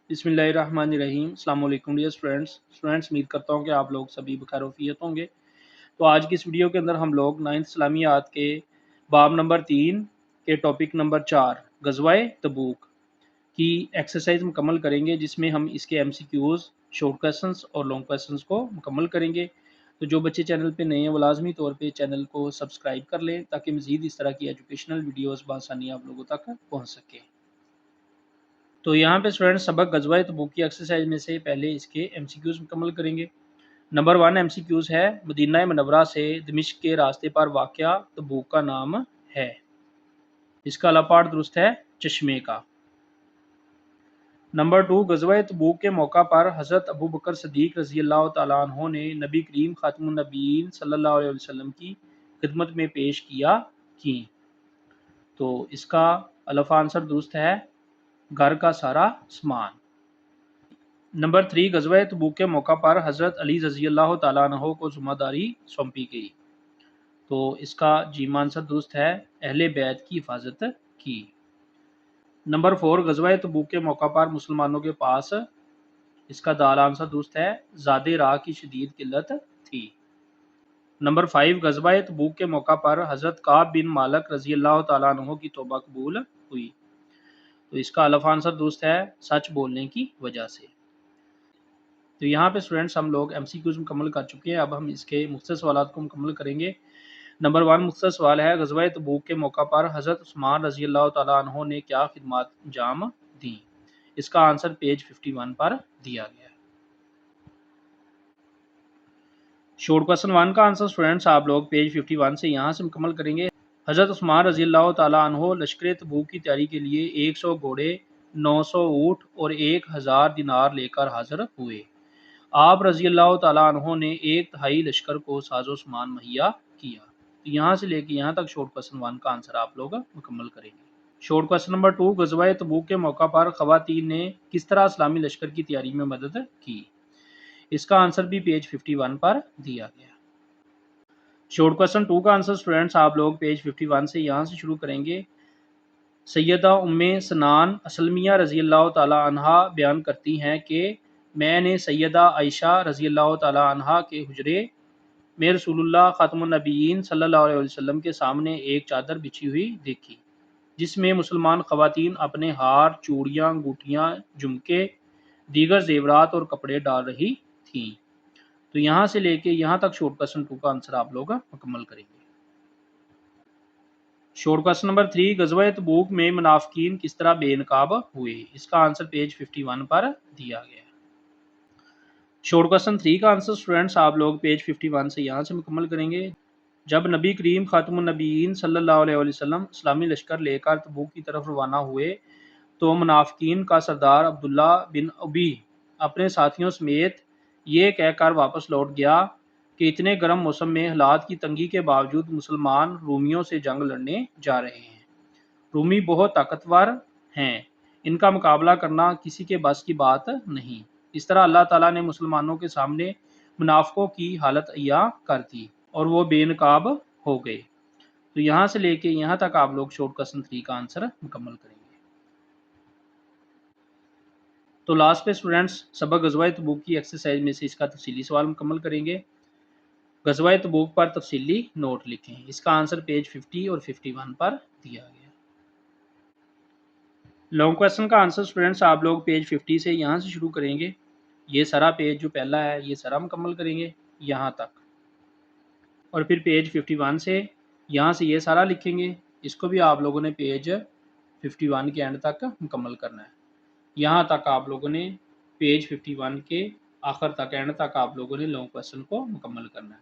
बिस्मिल्लाहिर्रहमानिर्रहीम। अस्सलाम वालेकुम डियर स्टूडेंट्स उम्मीद करता हूँ कि आप लोग सभी बखैर वफ़ियत होंगे। तो आज की इस वीडियो के अंदर हम लोग 9th इस्लामियात के बाब नंबर 3 के टॉपिक नंबर 4 ग़ज़वाए तबूक की एक्सरसाइज मुकम्मल करेंगे, जिसमें हम इसके MCQs, शॉर्ट क्वेश्चंस और लॉन्ग क्वेश्चंस को मुकम्मल करेंगे। तो जो बच्चे चैनल पे नए हैं वो लाजमी तौर पे चैनल को सब्सक्राइब कर लें ताकि मज़ीद इस तरह की एजुकेशनल वीडियोज़ बआसानी आप लोगों तक पहुँच सकें। तो यहाँ पे स्टूडेंट्स सबक ग़ज़वाए तबूक की एक्सरसाइज में से पहले इसके MCQs मुकम्मल करेंगे। नंबर 1 MCQs है, मदीना मनव्वरा से दमिश्क के रास्ते पर वाक़या तबूक का नाम है। इसका लपाट दुरुस्त है चश्मे का। नंबर 2 ग़ज़वाए तबूक के मौका पर हज़रत अबू बकर सिद्दीक़ रज़ी अल्लाह तआला अन्हु ने नबी करीम ख़ातमुन नबीयीन सल्लल्लाहु अलैहि वसल्लम की खिदमत में पेश किया की। तो इसका अलफ़ आंसर दुरुस्त है घर का सारा सामान। नंबर 3 ग़ज़वाए तबूक के मौका पर हज़रत अली रज़ी अल्लाह तआला अन्हु को ज़िम्मेदारी सौंपी गई। तो इसका जीम आंसर दुरुस्त है अहले बैत की हिफाजत की। नंबर 4 ग़ज़वाए तबूक के मौका पर मुसलमानों के पास, इसका दाल आंसर दुरुस्त है ज़ादे राह की शदीद किल्लत थी। नंबर 5 ग़ज़वाए तबूक के मौका पर हज़रत काब बिन मालिक रज़ी अल्लाह तआला अन्हु की तौबा कबूल हुई। तो इसका अलफ़ आंसर दुरुस्त है सच बोलने की वजह से। तो यहाँ पे स्टूडेंट्स हम लोग MCQs मुकम्मल कर चुके हैं। अब हम इसके मुख्तसर सवालात को मुकम्मल करेंगे। नंबर 1 मुख्तसर सवाल है, ग़ज़वाए तबूक के मौका पर हज़रत उस्मान रज़ी अल्लाह तआला अन्हु ने क्या खिदमत अंजाम दी। इसका आंसर पेज 51 पर दिया गया है। शॉर्ट क्वेश्चन 1 का आंसर स्टूडेंट्स आप लोग पेज 51 से यहाँ से मुकम्मल करेंगे। हज़रत उस्मान रज़ी अल्लाह तआला अन्हु लश्कर तबूक की तैयारी के लिए 100 घोड़े, 900 ऊँट और 1000 दिनार लेकर हाजिर हुए। आप रज़ी अल्लाह तआला अन्हु ने 1/3 लश्कर को साजो सामान मुहैया किया। तो यहाँ से लेके यहाँ तक शॉर्ट क्वेश्चन 1 का आंसर आप लोग मुकम्मल करेंगे। शॉर्ट क्वेश्चन नंबर 2 ग़ज़वाए तबूक के मौका पर ख़वातीन ने किस तरह इस्लामी लश्कर की तैयारी में मदद की। इसका आंसर भी पेज 51 पर दिया गया। शॉर्ट क्वेश्चन 2 का आंसर स्टूडेंट्स आप लोग पेज 51 से यहाँ से शुरू करेंगे। सैयदा उम्मे सनान असलमिया रज़ी अल्लाह तआला अन्हा बयान करती हैं कि मैंने सैयदा आयशा रज़ी अल्लाह तआला अन्हा के हुजरे में रसूलुल्लाह ख़ातमुन नबीयीन सल्लल्लाहु अलैहि वसल्लम के सामने एक चादर बिछी हुई देखी, जिसमें मुसलमान ख़वातीन अपने हार, चूड़ियाँ, अंगूठियाँ, झुमके, दीगर ज़ेवरात और कपड़े डाल रही थीं। तो यहाँ से लेके यहाँ तक शॉर्ट क्वेश्चन 2 का आंसर आप लोग मुकम्मल करेंगे। शॉर्ट क्वेश्चन नंबर 3 ग़ज़वाए तबूक में मुनाफ़िकीन किस तरह बेनकाब हुए। इसका आंसर पेज 51 पर दिया गया। शॉर्ट क्वेश्चन 3 का आंसर स्टूडेंट्स आप लोग पेज 51 से यहाँ से मुकम्मल करेंगे। जब नबी करीम ख़ातमुन नबीयीन सल्लल्लाहु अलैहि वसल्लम इस्लामी लश्कर लेकर तबूक की तरफ रवाना हुए तो मुनाफ़िकीन का सरदार अब्दुल्ला बिन उबी अपने साथियों समेत ये कहकर वापस लौट गया कि इतने गर्म मौसम में हालात की तंगी के बावजूद मुसलमान रूमियों से जंग लड़ने जा रहे हैं। रूमी बहुत ताकतवर हैं, इनका मुकाबला करना किसी के बस की बात नहीं। इस तरह अल्लाह ताला ने मुसलमानों के सामने मुनाफ़िकों की हालत अय्या कर दी और वो बेनकाब हो गए। तो यहाँ से लेके यहाँ तक आप लोग शॉर्ट क्वेश्चन 3 का आंसर मुकम्मल करेंगे। तो लास्ट पे स्टूडेंट्स सबक ग़ज़वाए तबूक की एक्सरसाइज में से इसका तफसीली सवाल मुकम्मल करेंगे। ग़ज़वाए तबूक पर तफसीली नोट लिखें। इसका आंसर पेज 50 और 51 पर दिया गया। लॉन्ग क्वेश्चन का आंसर स्टूडेंट्स आप लोग पेज 50 से यहाँ से शुरू करेंगे। ये सारा पेज जो पहला है ये सारा मुकम्मल करेंगे यहाँ तक, और फिर पेज 51 से यहाँ से ये सारा लिखेंगे। इसको भी आप लोगों ने पेज 51 के एंड तक मुकम्मल करना है। यहाँ तक आप लोगों ने पेज 51 के आखिर तक एंड तक आप लोगों ने लॉन्ग क्वेश्चन को मुकम्मल करना है।